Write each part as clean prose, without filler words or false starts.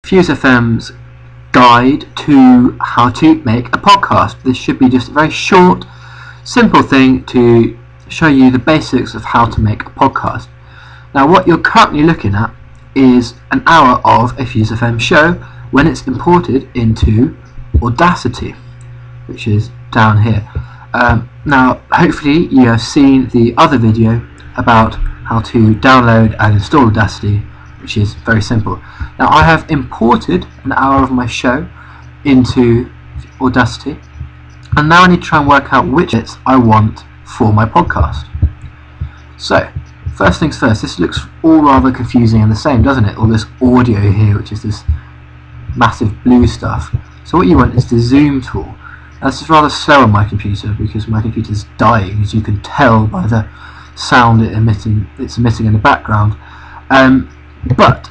Fuse FM's guide to how to make a podcast. This should be just a very short, simple thing to show you the basics of how to make a podcast. Now, what you're currently looking at is an hour of a Fuse FM show when it's imported into Audacity, which is down here. Now, hopefully you have seen the other video about how to download and install Audacity, which is very simple. Now, I have imported an hour of my show into Audacity, and now I need to try and work out which bits I want for my podcast. So, first things first, this looks all rather confusing and the same, doesn't it? All this audio here, which is this massive blue stuff. So what you want is the zoom tool. Now, this is rather slow on my computer because my computer is dying, as you can tell by the sound it's emitting in the background. But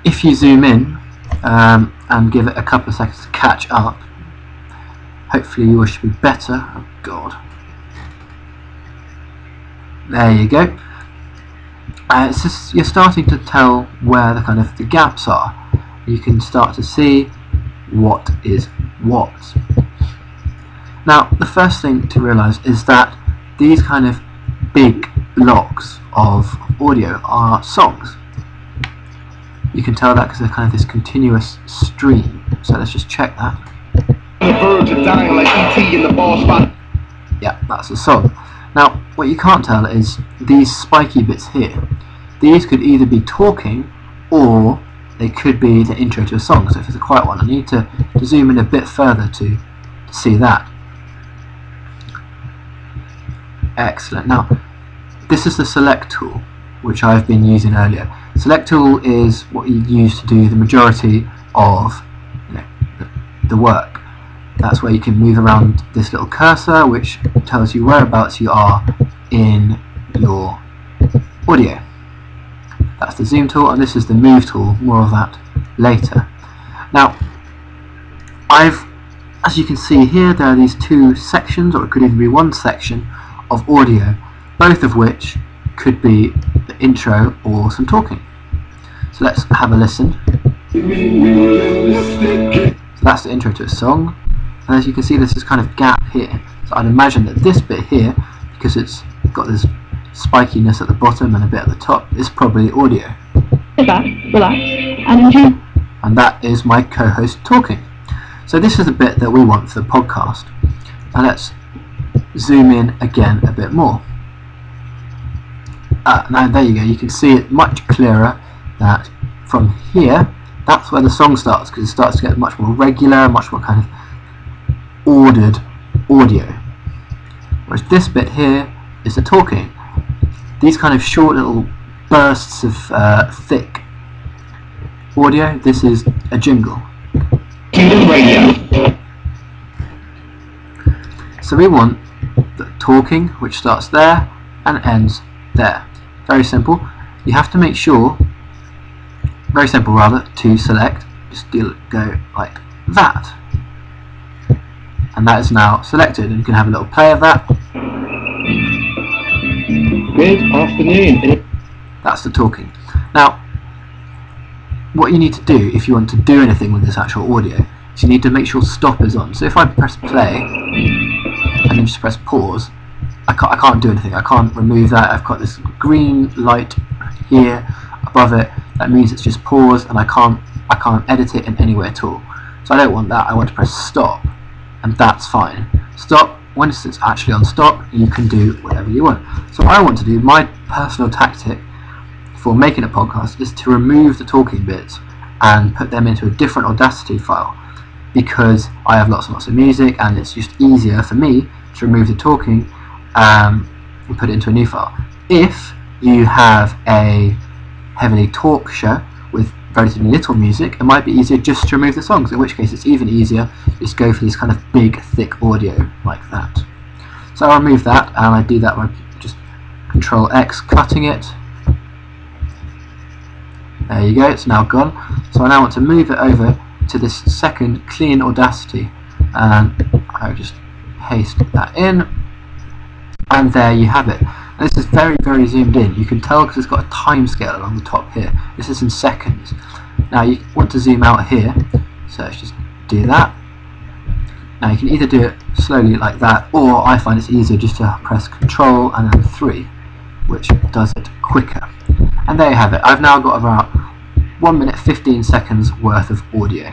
if you zoom in and give it a couple of seconds to catch up, hopefully yours should be better. Oh God. There you go. It's just, you're starting to tell where the gaps are. You can start to see what is what. Now, the first thing to realise is that these kind of big blocks of audio are songs. You can tell that because they're kind of this continuous stream. So let's just check that. Yeah, that's a song. Now, what you can't tell is these spiky bits here. These could either be talking or they could be the intro to a song. So if it's a quiet one, I need to zoom in a bit further to see that. Excellent. Now, this is the select tool, which I've been using earlier. Select tool is what you use to do the majority of the work. That's where you can move around this little cursor, which tells you whereabouts you are in your audio. That's the zoom tool, and this is the move tool. More of that later. Now, as you can see here, there are these two sections, or it could even be one section of audio, both of which could be the intro or some talking. So let's have a listen. So that's the intro to a song, and as you can see, there's this kind of gap here. So I'd imagine that this bit here, because it's got this spikiness at the bottom and a bit at the top, is probably audio. Sit back, relax, and enjoy. And that is my co-host talking. So this is the bit that we want for the podcast. Now let's zoom in again a bit more. Now there you go, you can see it much clearer that from here, that's where the song starts, because it starts to get much more regular, much more kind of ordered audio. Whereas this bit here is the talking. These kind of short little bursts of thick audio, this is a jingle. So we want the talking, which starts there and ends there. Very simple. You have to make sure, very simple rather, to select, just go like that. And that is now selected, and you can have a little play of that. Good afternoon. That's the talking. Now, what you need to do if you want to do anything with this actual audio is you need to make sure stop is on. So if I press play and then just press pause, I can't do anything. I can't remove that. I've got this green light here above it. That means it's just paused, and I can't edit it in any way at all. So I don't want that. I want to press stop, and that's fine. Stop. Once it's actually on stop, you can do whatever you want. So what I want to do, my personal tactic for making a podcast, is to remove the talking bits and put them into a different Audacity file, because I have lots and lots of music, and it's just easier for me to remove the talking and put it into a new file. If you have a heavily talk show with relatively little music, it might be easier just to remove the songs, in which case it's even easier just go for these kind of big thick audio like that. So I'll remove that, and I do that by just Control X, cutting it. There you go, it's now gone. So I now want to move it over to this second clean Audacity, and I'll just paste that in, and there you have it. And this is very, very zoomed in. You can tell because it's got a time scale along the top here. This is in seconds. Now you want to zoom out here, so let's just do that. Now you can either do it slowly like that, or I find it's easier just to press Control and then 3, which does it quicker. And there you have it. I've now got about 1 minute 15 seconds worth of audio.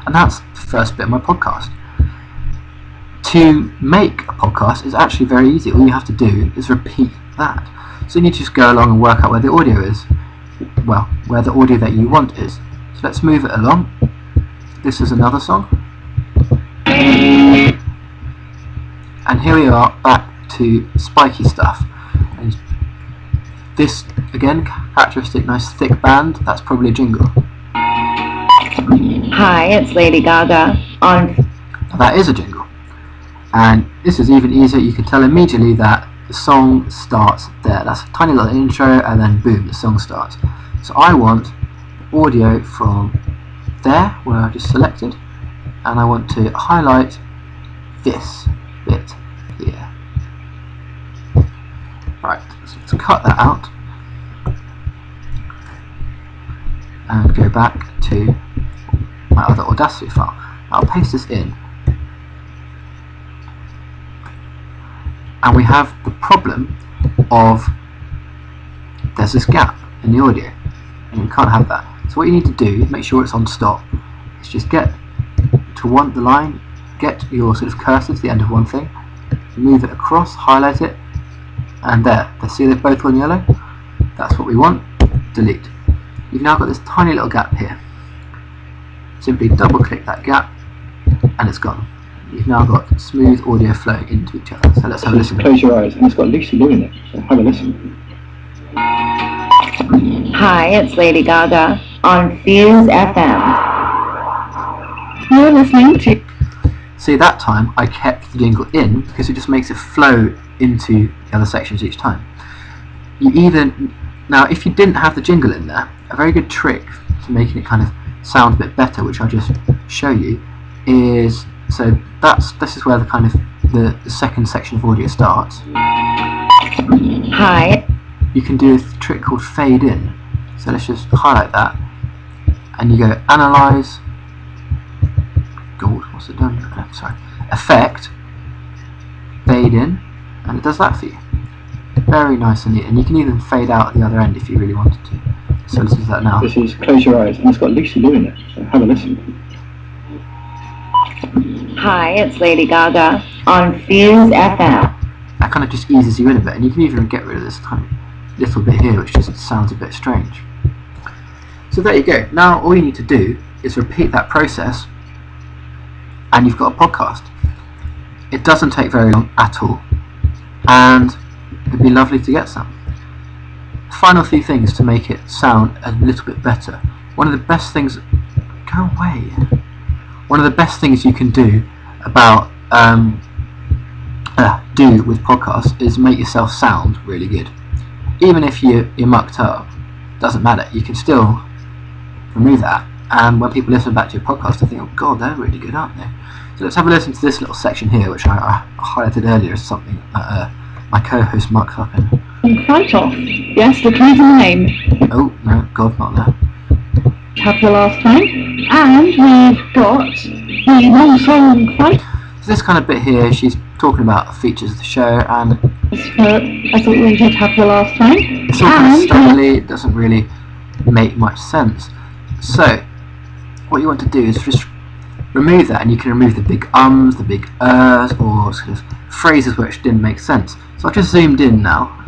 And that's the first bit of my podcast. To make a podcast is actually very easy. All you have to do is repeat that. So you need to just go along and work out where the audio is. Well, where the audio that you want is. So let's move it along. This is another song. And here we are back to spiky stuff. And this, again, characteristic, nice thick band, that's probably a jingle. Hi, it's Lady Gaga on. Now that is a jingle. And this is even easier, you can tell immediately that the song starts there. That's a tiny little intro and then boom, the song starts. So I want audio from there, where I just selected, and I want to highlight this bit here. Right, so let's cut that out and go back to my other Audacity file. I'll paste this in, and we have the problem of there's this gap in the audio, and you can't have that. So what you need to do, make sure it's on stop, is just get to the line, get your sort of cursor to the end of one thing, move it across, highlight it, and there. See, they've both gone yellow. That's what we want. Delete. You've now got this tiny little gap here. Simply double click that gap and it's gone. You've now got smooth audio flowing into each other. So let's have a listen. Close your eyes, and it's got Lucy Liu in it, so have a listen. Hi, it's Lady Gaga on Fuse FM. You're listening to. See, that time I kept the jingle in because it just makes it flow into the other sections each time. Now if you didn't have the jingle in there, a very good trick to making it kind of sound a bit better, which I'll just show you, is this is where the kind of the second section of audio starts. Hi. You can do a trick called fade in. So let's just highlight that, and you go analyze. God, what's it done? Oh, sorry. Effect, fade in, and it does that for you. Very nice and neat. And you can even fade out at the other end if you really wanted to. So listen to that now. This is Close Your Eyes, and it's got Lucy Liu in it, so have a listen. Hi, it's Lady Gaga on Fuse FM. That kind of just eases you in a bit, and you can even get rid of this tiny little bit here, which just sounds a bit strange. So there you go. Now all you need to do is repeat that process, and you've got a podcast. It doesn't take very long at all, and it'd be lovely to get some. Final few things to make it sound a little bit better. One of the best things you can do about do with podcasts is make yourself sound really good. Even if you're mucked up, doesn't matter. You can still remove that, and when people listen back to your podcast, they think, oh god, they're really good, aren't they? So let's have a listen to this little section here, which I highlighted earlier as something that my co-host mucked up in. Right off. Yes, the clue's in the name. Oh no, god, not there. Have the last time. And we've got the long song right. So this kind of bit here, she's talking about the features of the show, and I thought we did have the last time. it's all kind of stumbly, it doesn't really make much sense. So what you want to do is just remove that, and you can remove the big ums, the big or sort of phrases which didn't make sense. So I've just zoomed in now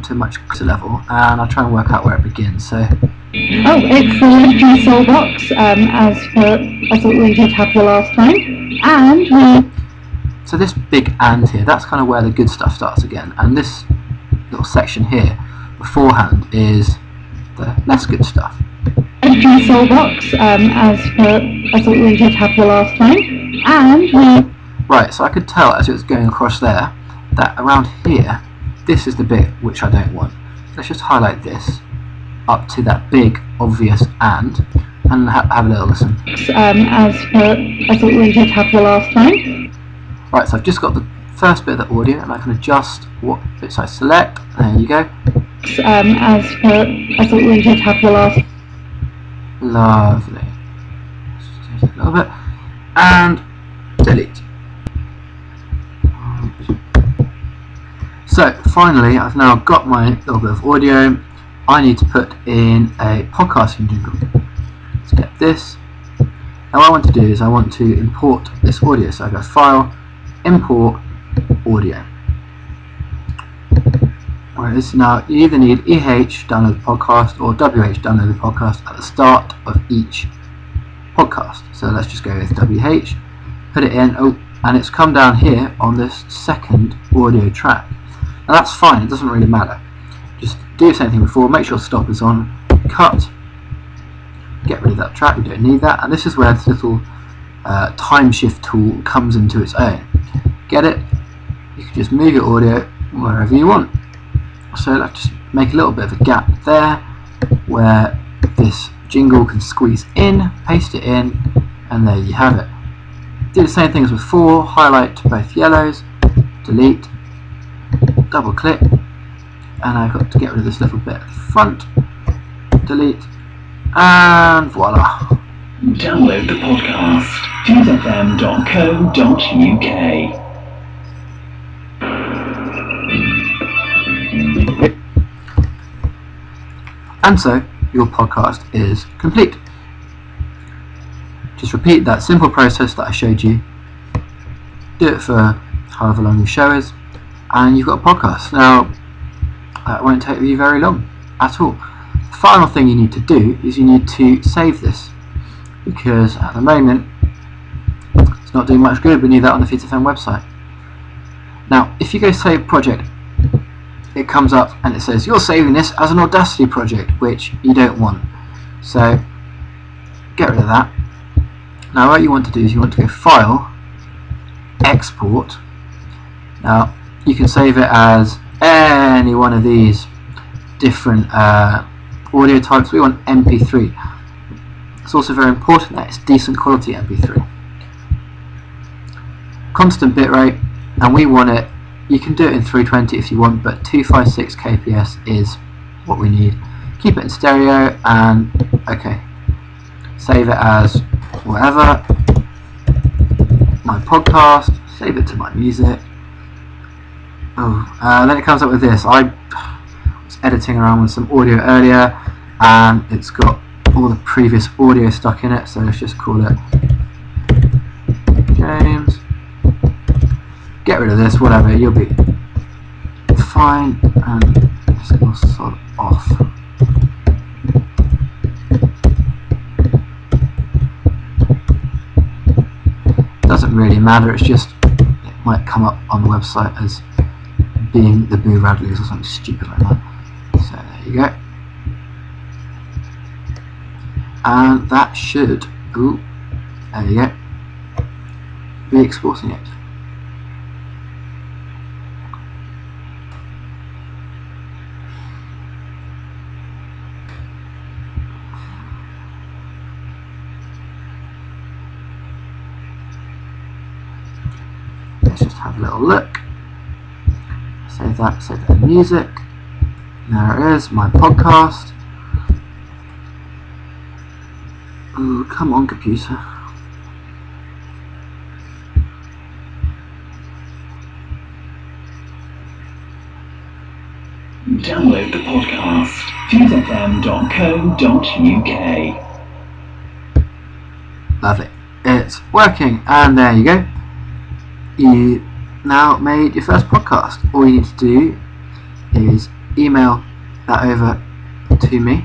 to a much closer level, and I'll try and work out where it begins. So oh, it's the Legendary Soul Box, I thought we did have the last time. And so this big and here, that's kind of where the good stuff starts again, and this little section here beforehand is the less good stuff. Legendary Soul Box, I thought we did have the last time. And right, so I could tell as it was going across there that around here, this is the bit which I don't want. Let's just highlight this up to that big obvious and have a little listen. I thought we did have the last time. Right, so I've just got the first bit of the audio, and I can adjust what bits I select. There you go. I thought we did have the last. Lovely. Let's just take a little bit and delete. So finally, I've now got my little bit of audio. I need to put in a podcasting jingle. Let's get this. Now what I want to do is I want to import this audio. So I go File, Import Audio. Whereas now you either need EH download the podcast or WH download the podcast at the start of each podcast. So let's just go with WH, put it in, and it's come down here on this second audio track. Now that's fine, it doesn't really matter. Just do the same thing before, make sure stop is on, cut, get rid of that track, we don't need that, and this is where this little time shift tool comes into its own. Get it? You can just move your audio wherever you want. So let's just make a little bit of a gap there where this jingle can squeeze in, paste it in, and there you have it. Do the same thing as before, highlight both yellows, delete, double click, and I've got to get rid of this little bit at the front, delete, and voila. Download the podcast, fusefm.co.uk. And so your podcast is complete. Just repeat that simple process that I showed you. Do it for however long your show is, and you've got a podcast. Now, it won't take you very long at all. The final thing you need to do is you need to save this, because at the moment it's not doing much good. We need that on the Fuse FM website. Now, if you go save project, it comes up and it says you're saving this as an Audacity project, which you don't want. So get rid of that. Now what you want to do is you want to go File, Export. Now you can save it as any one of these different audio types. We want MP3. It's also very important that it's decent quality MP3. Constant bitrate, and we want it. You can do it in 320 if you want, but 256 kps is what we need. Keep it in stereo, and okay, save it as whatever, my podcast, save it to my music. Then it comes up with this. I was editing around with some audio earlier, and it's got all the previous audio stuck in it, so let's just call it James. Get rid of this, whatever, you'll be fine, and it's going to sort of off. Doesn't really matter, it's just, it might come up on the website as being the Boo Radleys or something stupid like that. So there you go. And that should, there you go, be exporting it. Let's just have a little look. Save that in music. There it is, my podcast. Ooh, come on, computer. Download the podcast, fusefm.co.uk. Lovely. It's working, and there you go. You now made your first podcast. All you need to do is email that over to me,